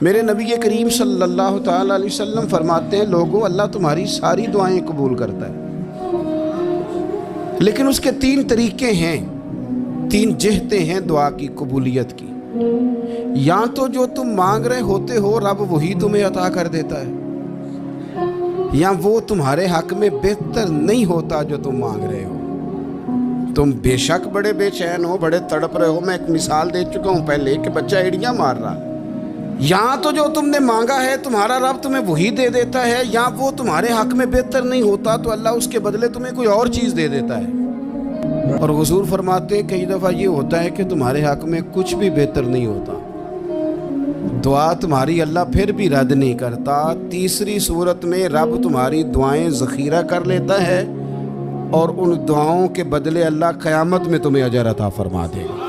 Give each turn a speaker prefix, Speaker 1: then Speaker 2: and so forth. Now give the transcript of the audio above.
Speaker 1: मेरे नबी करीम सल्लल्लाहु ताला अलैहि वसल्लम फरमाते हैं, लोगों अल्लाह तुम्हारी सारी दुआएं कबूल करता है, लेकिन उसके 3 तरीके हैं, 3 जिहतें हैं दुआ की कबूलियत की। या तो जो तुम मांग रहे होते हो रब वही तुम्हें अता कर देता है, या वो तुम्हारे हक में बेहतर नहीं होता जो तुम मांग रहे हो। तुम बेशक बड़े बेचैन हो, बड़े तड़प रहे हो। मैं एक मिसाल दे चुका हूँ पहले कि बच्चा एड़ियाँ मार रहा। या तो जो तुमने मांगा है तुम्हारा रब तुम्हें वही दे देता है, या वो तुम्हारे हक में बेहतर नहीं होता तो अल्लाह उसके बदले तुम्हें कोई और चीज़ दे देता है। और हुजूर फरमाते हैं कई दफ़ा ये होता है कि तुम्हारे हक में कुछ भी बेहतर नहीं होता, दुआ तुम्हारी अल्लाह फिर भी रद्द नहीं करता। तीसरी सूरत में रब तुम्हारी दुआएं ज़ख़ीरा कर लेता है और उन दुआओं के बदले अल्लाह क़यामत में तुम्हें अजर अता फरमा देगा।